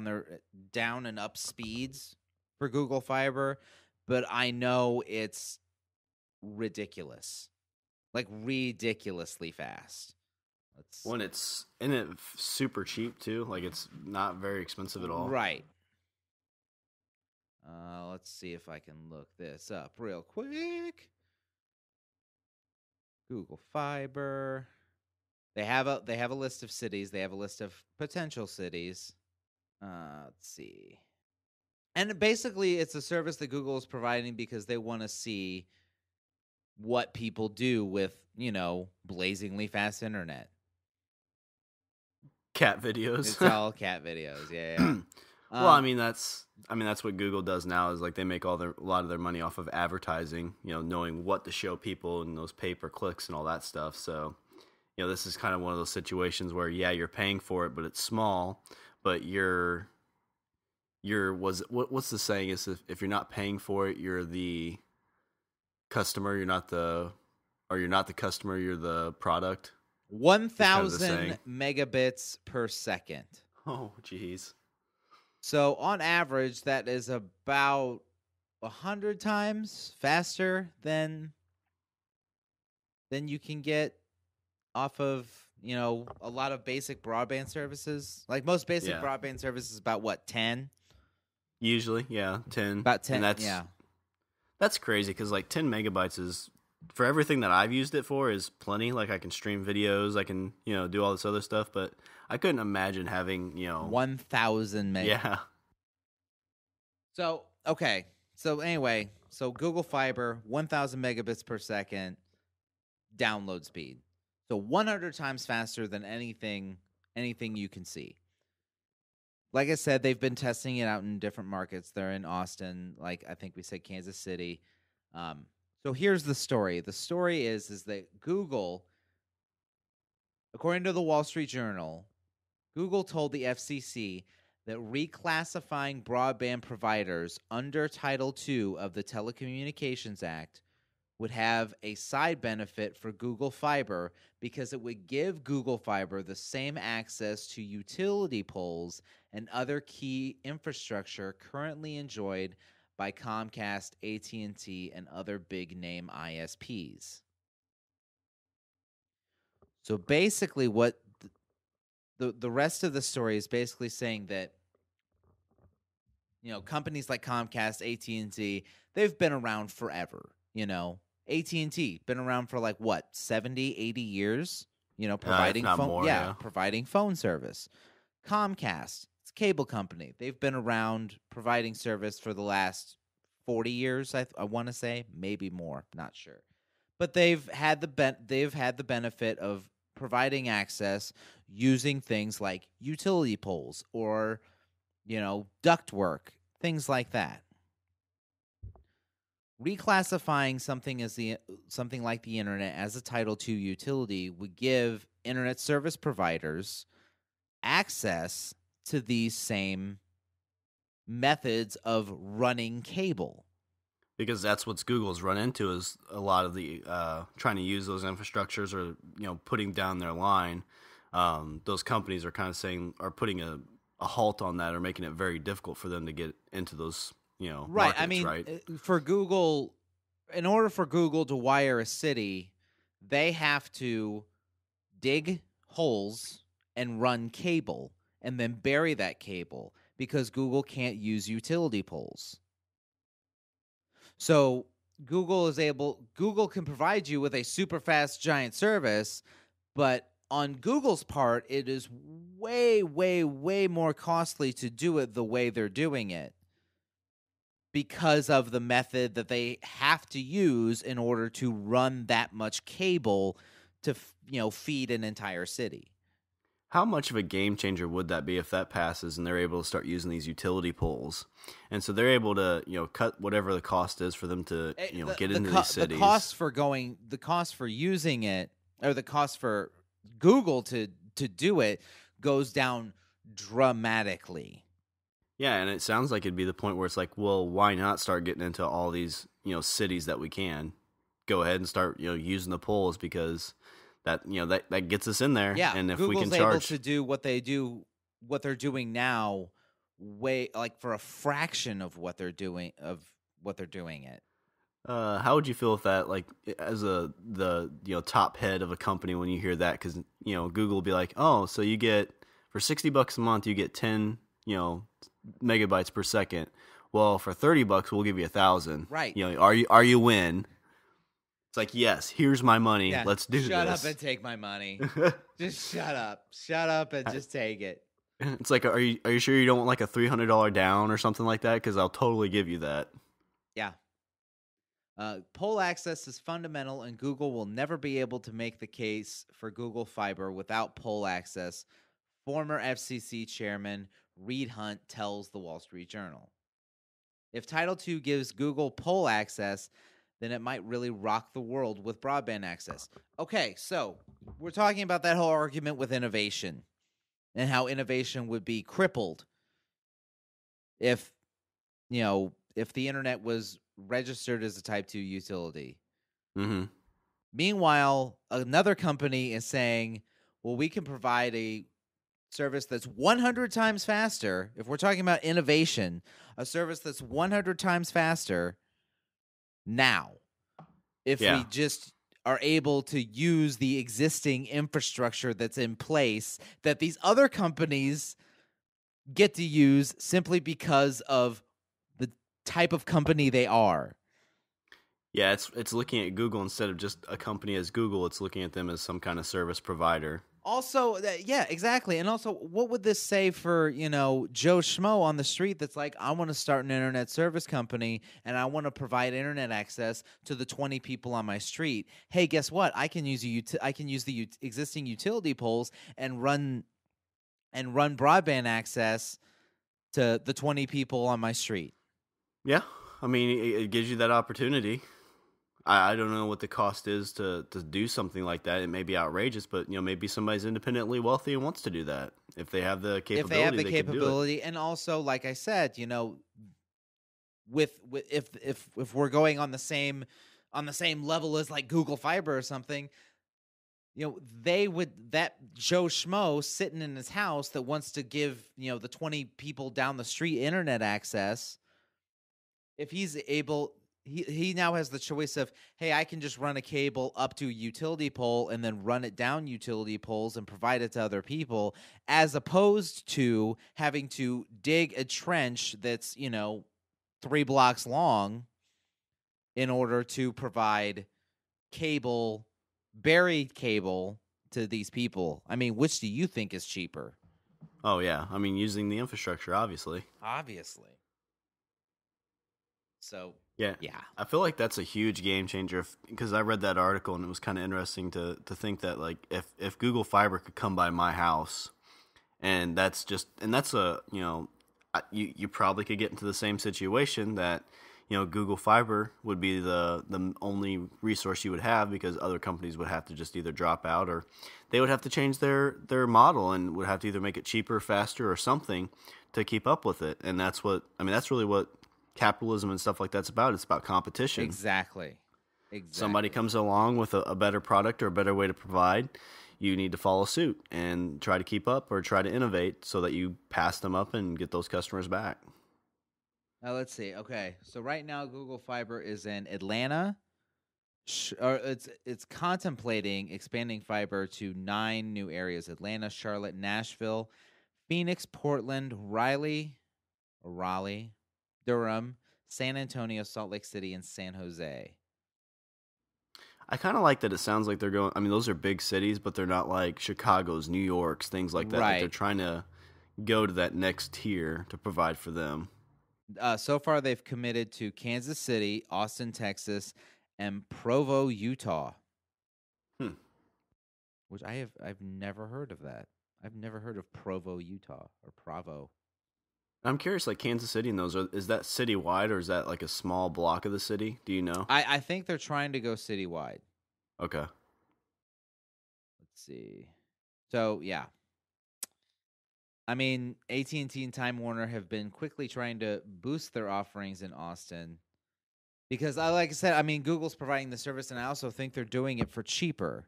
Speaker 2: their down and up speeds for Google Fiber, but I know it's ridiculous, like ridiculously fast.
Speaker 1: When it's super cheap too, like it's not very expensive at all.
Speaker 2: Right. Let's see if I can look this up real quick. Google Fiber. They have a list of cities. They have a list of potential cities. Let's see. And basically, it's a service that Google is providing because they want to see what people do with, blazingly fast internet.
Speaker 1: Cat videos.
Speaker 2: It's all cat videos. Yeah.
Speaker 1: Well, I mean that's what Google does now is like they make a lot of their money off of advertising, knowing what to show people and those pay-per-clicks and all that stuff. So, this is kind of one of those situations where you're paying for it, but it's small, but what's the saying is if you're not paying for it, you're the customer, you're not the customer, you're the product.
Speaker 2: 1,000 megabits per second.
Speaker 1: Oh, geez.
Speaker 2: So on average, that is about 100 times faster than you can get off of, a lot of basic broadband services. Like most basic broadband services, about what, 10?
Speaker 1: Usually, yeah, 10.
Speaker 2: About 10.
Speaker 1: And that's crazy because like 10 megabytes is, for everything that I've used it for, is plenty. Like I can stream videos, I can do all this other stuff, but I couldn't imagine having
Speaker 2: 1,000 meg.
Speaker 1: Yeah.
Speaker 2: So okay. So anyway, Google Fiber, 1,000 megabits per second download speed. So 100 times faster than anything you can see. Like I said, they've been testing it out in different markets. They're in Austin, like I think we said Kansas City. So here's the story. The story is that Google, according to the Wall Street Journal, Google told the FCC that reclassifying broadband providers under Title II of the Telecommunications Act would have a side benefit for Google Fiber because it would give Google Fiber the same access to utility poles and other key infrastructure currently enjoyed by Comcast, AT&T, and other big-name ISPs. So basically what the rest of the story is basically saying that, you know, companies like Comcast, AT&T, they've been around forever, you know. AT&T been around for like what, 70, 80 years, you know,
Speaker 1: if
Speaker 2: providing
Speaker 1: not
Speaker 2: phone
Speaker 1: more, yeah.
Speaker 2: providing phone service. Comcast, it's a cable company. They've been around providing service for the last 40 years, I want to say, maybe more, not sure. But they've had the benefit of providing access using things like utility poles or, you know, ductwork, things like that. Reclassifying something like the internet as a Title II utility would give internet service providers access to these same methods of running cable.
Speaker 1: Because that's what Google's run into, is a lot of the trying to use those infrastructures, or, you know, putting down their line. Those companies are kind of putting a halt on that, or making it very difficult for them to get into those, you know,
Speaker 2: right.
Speaker 1: markets,
Speaker 2: I mean,
Speaker 1: right?
Speaker 2: For Google, in order for Google to wire a city, they have to dig holes and run cable and then bury that cable because Google can't use utility poles. So Google can provide you with a super fast giant service, but on Google's part, it is way, way, way more costly to do it the way they're doing it because of the method that they have to use in order to run that much cable to, you know, feed an entire city.
Speaker 1: How much of a game changer would that be if that passes and they're able to start using these utility poles? And so they're able to, you know, cut whatever the cost is for them to, you know, get into these cities.
Speaker 2: The cost for using it, or the cost for Google to do it, goes down dramatically.
Speaker 1: Yeah, and it sounds like it'd be the point where it's like, well, why not start getting into all these, you know, cities that we can? Go ahead and start, you know, using the poles, because that, you know, that gets us in there.
Speaker 2: Yeah,
Speaker 1: and if
Speaker 2: Google's
Speaker 1: we can charge
Speaker 2: able to do what they're doing now, way, like, for a fraction of what they're doing it.
Speaker 1: How would you feel if that, like, as the you know, top head of a company, when you hear that? Because, you know, Google will be like, oh, so you get, for $60 a month, you get 10, you know, megabytes per second. Well, for $30, we'll give you 1,000.
Speaker 2: Right?
Speaker 1: You know, are you win? It's like, yes, here's my money.
Speaker 2: Yeah,
Speaker 1: Let's do
Speaker 2: shut
Speaker 1: this.
Speaker 2: up and take my money. Just shut up and just take it.
Speaker 1: It's like, are you sure you don't want like a $300 down or something like that? Because I'll totally give you that.
Speaker 2: Yeah. Pole access is fundamental, and Google will never be able to make the case for Google Fiber without pole access, former FCC chairman Reed Hunt tells the Wall Street Journal. If Title II gives Google pole access, then it might really rock the world with broadband access. Okay, so we're talking about that whole argument with innovation and how innovation would be crippled if, you know, if the internet was registered as a Type 2 utility.
Speaker 1: Mm-hmm.
Speaker 2: Meanwhile, another company is saying, well, we can provide a service that's 100 times faster. If we're talking about innovation, a service that's 100 times faster now, if we just are able to use the existing infrastructure that's in place that these other companies get to use simply because of the type of company they are.
Speaker 1: Yeah, it's looking at Google instead of just a company as Google. It's looking at them as some kind of service provider.
Speaker 2: Also, yeah, exactly. And also, what would this say for, you know, Joe Schmo on the street that's like, I want to start an internet service company and I want to provide internet access to the 20 people on my street. Hey, guess what? I can use the existing utility poles and run broadband access to the 20 people on my street.
Speaker 1: Yeah, I mean, it gives you that opportunity. I don't know what the cost is to do something like that. It may be outrageous, but, you know, maybe somebody's independently wealthy and wants to do that. If they have the capability,
Speaker 2: if they have the
Speaker 1: they
Speaker 2: capability,
Speaker 1: can do it.
Speaker 2: And also, like I said, you know, with if we're going on the same on the same level as like Google Fiber or something, that Joe Schmo sitting in his house that wants to give, the 20 people down the street internet access, if he's able, he now has the choice of, hey, I can just run a cable up to a utility pole and then run it down utility poles and provide it to other people, as opposed to having to dig a trench that's, 3 blocks long in order to provide buried cable to these people. I mean, which do you think is cheaper?
Speaker 1: Oh, yeah. I mean, using the infrastructure, obviously.
Speaker 2: So,
Speaker 1: yeah. I feel like that's a huge game changer because I read that article and it was kind of interesting to think that, like, if Google Fiber could come by my house, and that's a, you probably could get into the same situation that, Google Fiber would be the only resource you would have, because other companies would have to just either drop out or they would have to change their model and would have to either make it cheaper, faster, or something to keep up with it. And that's really what capitalism and stuff like that's about. It's about competition.
Speaker 2: Exactly.
Speaker 1: Somebody comes along with a better product or a better way to provide, you need to follow suit and try to keep up or try to innovate so that you pass them up and get those customers back.
Speaker 2: Now let's see. Okay, so right now Google Fiber is in Atlanta. It's contemplating expanding fiber to 9 new areas: Atlanta, Charlotte, Nashville, Phoenix, Portland, Raleigh, Durham, San Antonio, Salt Lake City, and San Jose.
Speaker 1: I kind of like that it sounds like they're going, I mean, those are big cities, but they're not like Chicago's, New York's, things like that.
Speaker 2: Right.
Speaker 1: Like they're trying to go to that next tier to provide for them.
Speaker 2: So far, they've committed to Kansas City, Austin, Texas, and Provo, Utah. Which I've never heard of that. I've never heard of Provo, Utah, or Provo.
Speaker 1: I'm curious, like Kansas City and those, is that citywide or is that like a small block of the city? Do you know?
Speaker 2: I think they're trying to go citywide.
Speaker 1: Okay.
Speaker 2: Let's see. So, yeah. I mean, AT&T and Time Warner have been quickly trying to boost their offerings in Austin because, like I said, I mean, Google's providing the service, and I also think they're doing it for cheaper.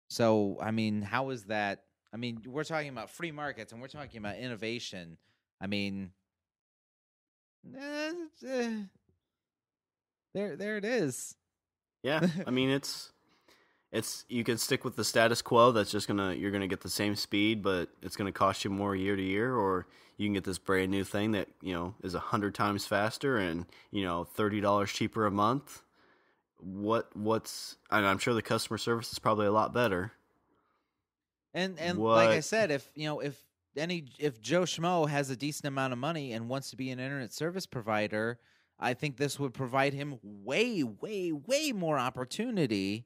Speaker 2: So, I mean, how is that? I mean, we're talking about free markets, and we're talking about innovation. I mean, there it is.
Speaker 1: Yeah, I mean, it's you can stick with the status quo. That's just you're gonna get the same speed, but it's gonna cost you more year to year. Or you can get this brand new thing that is 100 times faster and $30 cheaper a month. I'm sure the customer service is probably a lot better.
Speaker 2: And like I said, if Joe Schmo has a decent amount of money and wants to be an internet service provider, I think this would provide him way, way, way more opportunity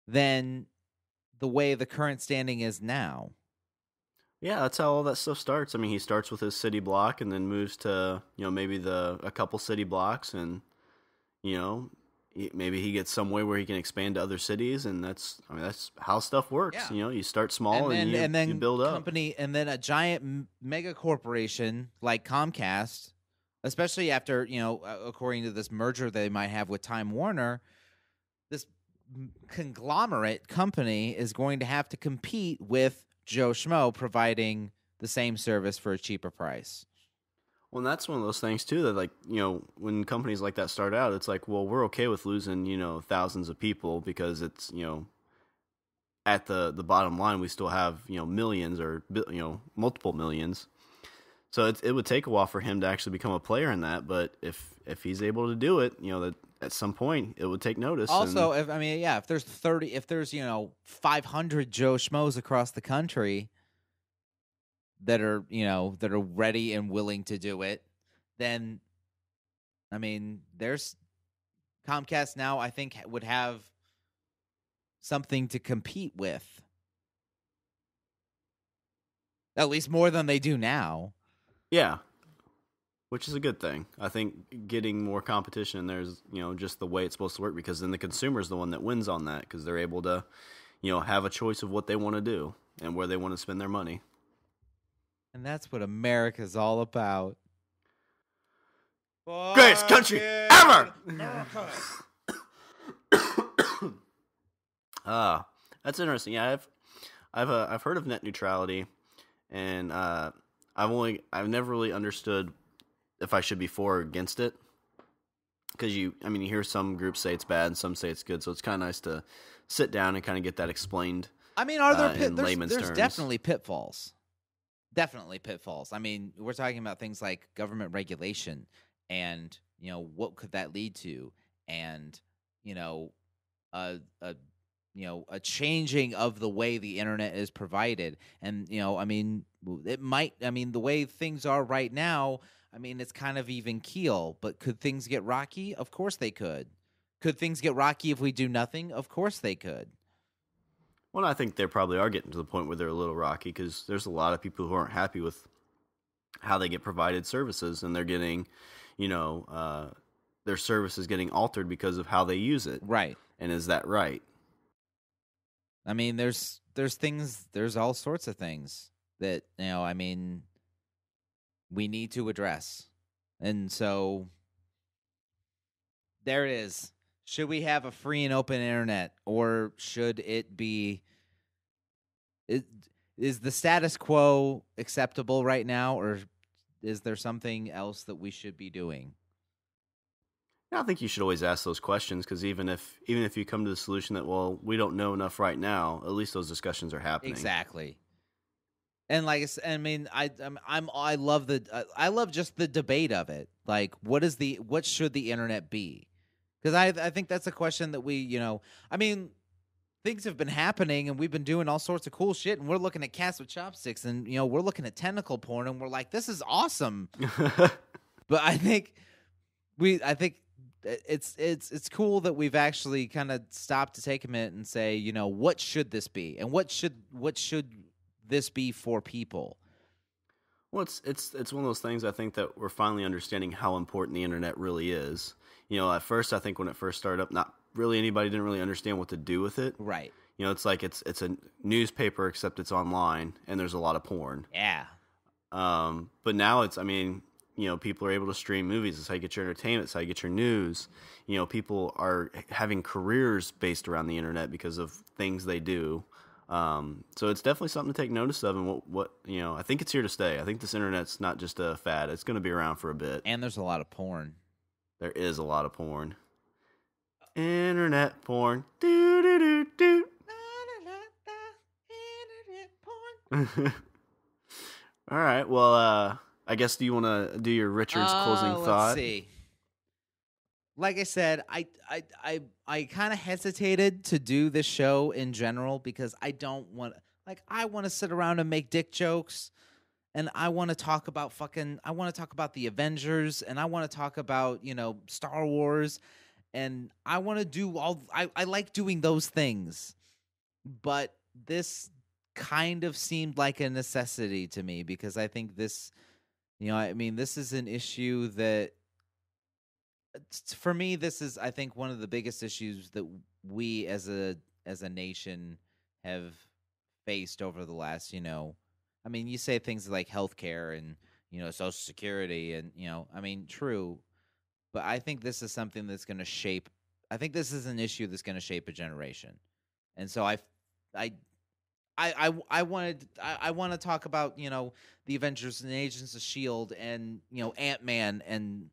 Speaker 2: than the way the current standing is now.
Speaker 1: Yeah, that's how all that stuff starts. I mean, he starts with his city block and then moves to, maybe a couple city blocks, and, maybe he gets some way where he can expand to other cities, and that's how stuff works.
Speaker 2: Yeah.
Speaker 1: You start small and you build up.
Speaker 2: And then a giant mega corporation like Comcast, especially after, according to this merger they might have with Time Warner, this conglomerate company is going to have to compete with Joe Schmo providing the same service for a cheaper price.
Speaker 1: Well, and that's one of those things too that, like, when companies like that start out, it's like, well, we're okay with losing, thousands of people because it's, at the bottom line, we still have, millions or, multiple millions. So it would take a while for him to actually become a player in that. But if he's able to do it, that at some point it would take notice.
Speaker 2: Also, if there's 500 Joe Schmoes across the country that are ready and willing to do it, then there's Comcast now, I think, would have something to compete with, at least more than they do now.
Speaker 1: Yeah, which is a good thing. I think getting more competition in there is, just the way it's supposed to work, because then the consumer is the one that wins on that, because they're able to, have a choice of what they want to do and where they want to spend their money.
Speaker 2: And that's what America's all about.
Speaker 1: Greatest country ever!
Speaker 2: America.
Speaker 1: That's interesting. Yeah, I've heard of net neutrality, and I've never really understood if I should be for or against it, because you hear some groups say it's bad and some say it's good, so it's kind of nice to sit down and kind of get that explained.
Speaker 2: I mean, are there
Speaker 1: in layman's
Speaker 2: there's
Speaker 1: terms.
Speaker 2: definitely pitfalls. Definitely pitfalls. I mean, we're talking about things like government regulation and, what could that lead to? And, a a changing of the way the internet is provided. And, it might, the way things are right now, it's kind of even keel, but could things get rocky? Of course they could. Could things get rocky if we do nothing? Of course they could.
Speaker 1: Well, I think they probably are getting to the point where they're a little rocky, because there's a lot of people who aren't happy with how they get provided services, and they're getting, their service is getting altered because of how they use it.
Speaker 2: Right.
Speaker 1: And is that right?
Speaker 2: There's all sorts of things that, we need to address. And so there it is. Should we have a free and open internet, or should it be... Is the status quo acceptable right now, or is there something else that we should be doing?
Speaker 1: I think you should always ask those questions, because even if you come to the solution that, well, we don't know enough right now, at least those discussions are happening.
Speaker 2: Exactly. And like I said, I love just the debate of it. Like, what should the internet be? Because I think that's a question that we, things have been happening, and we've been doing all sorts of cool shit, and we're looking at cats with chopsticks, and we're looking at tentacle porn, and we're like, this is awesome. But I think it's cool that we've actually kind of stopped to take a minute and say, what should this be, and what should this be for people?
Speaker 1: Well, it's one of those things, I think, that we're finally understanding how important the internet really is. At first, I think when it first started up, not really anybody didn't really understand what to do with it.
Speaker 2: Right.
Speaker 1: It's like it's a newspaper, except it's online, and there's a lot of porn.
Speaker 2: Yeah.
Speaker 1: But now it's, people are able to stream movies. It's how you get your entertainment. It's how you get your news. People are having careers based around the internet because of things they do. So it's definitely something to take notice of, and what I think it's here to stay. I think this internet's not just a fad. It's going to be around for a bit.
Speaker 2: And there's a lot of porn.
Speaker 1: There is a lot of porn. Internet porn. Do do do do. Internet porn. All right. Well, I guess, do you want to do your Richard's closing thought?
Speaker 2: Let's see. Like I said, I kind of hesitated to do this show in general, because I don't want, I want to sit around and make dick jokes, and I want to talk about the Avengers, and I want to talk about, Star Wars, and I want to do I like doing those things. But this kind of seemed like a necessity to me, because I think this, this is an issue that, for me, this is, I think, one of the biggest issues that we as a nation have faced over the last, you say things like healthcare and, Social Security, and, true, but I think this is something that's going to shape, I think this is an issue that's going to shape a generation. And so I want to talk about, the Avengers and Agents of S.H.I.E.L.D. and, Ant-Man and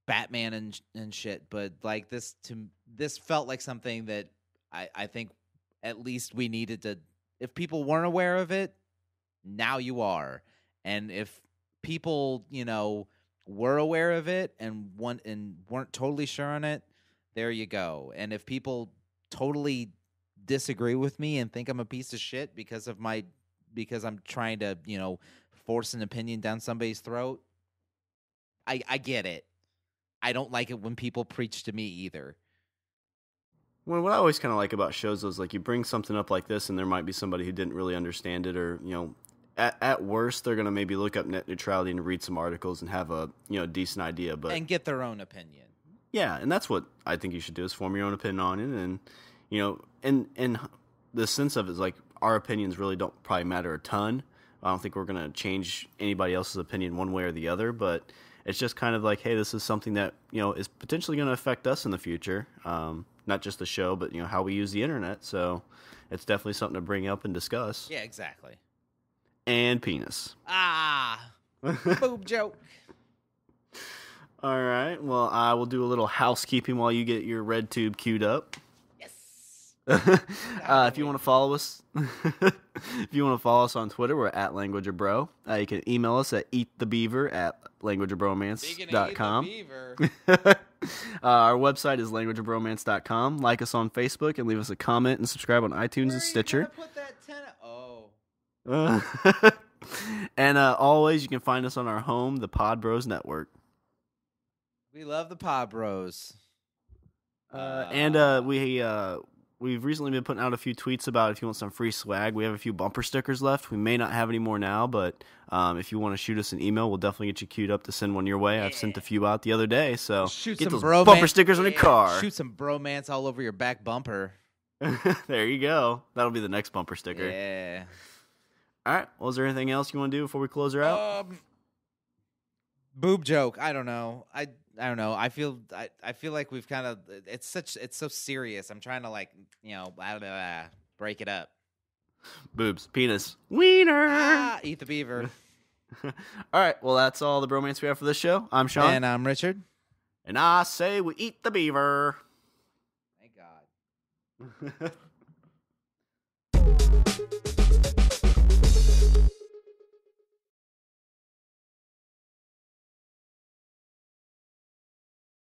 Speaker 2: Batman and shit, but this felt like something that I think at least we needed to. If people weren't aware of it, now you are, and if people were aware of it and weren't totally sure on it, there you go. And if people totally disagree with me and think I'm a piece of shit because I'm trying to force an opinion down somebody's throat, I get it. I don't like it when people preach to me either.
Speaker 1: Well, what I always kind of like about shows is, you bring something up like this, and there might be somebody who didn't really understand it, or at worst, they're gonna maybe look up net neutrality and read some articles and have a decent idea, but
Speaker 2: and get their own opinion.
Speaker 1: Yeah, and that's what I think you should do, is form your own opinion on it, and and the sense of it is, our opinions really don't probably matter a ton. I don't think we're gonna change anybody else's opinion one way or the other, but it's just kind of hey, this is something that, is potentially going to affect us in the future. not just the show, but how we use the internet. So it's definitely something to bring up and discuss.
Speaker 2: Yeah, exactly.
Speaker 1: And penis.
Speaker 2: Boob joke.
Speaker 1: All right. Well, I will do a little housekeeping while you get your red tube queued up.
Speaker 2: Yes.
Speaker 1: If you want to follow us, on Twitter, we're at Language of Bro. You can email us at eatthebeaver@languageofbromance.com. Our website is languageofbromance.com. Like us on Facebook and leave us a comment and subscribe on iTunes and Stitcher.
Speaker 2: Put that
Speaker 1: And always, you can find us on our home, the Pod Bros Network.
Speaker 2: We love the Pod Bros.
Speaker 1: We've recently been putting out a few tweets about if you want some free swag. We have a few bumper stickers left. We may not have any more now, but if you want to shoot us an email, we'll definitely get you queued up to send one your way. I've sent a few out the other day, so get those bumper stickers on your car.
Speaker 2: Shoot some bromance all over your back bumper.
Speaker 1: There you go. That'll be the next bumper sticker.
Speaker 2: Yeah.
Speaker 1: All right. Well, is there anything else you want to do before we close her out?
Speaker 2: Boob joke. I don't know. I don't know. I feel like we've kind of it's so serious. I'm trying to break it up.
Speaker 1: Boobs, penis, wiener.
Speaker 2: Eat the beaver.
Speaker 1: All right. Well, that's all the bromance we have for this show. I'm Sean.
Speaker 2: And I'm Richard.
Speaker 1: And I say we eat the beaver.
Speaker 2: Thank God.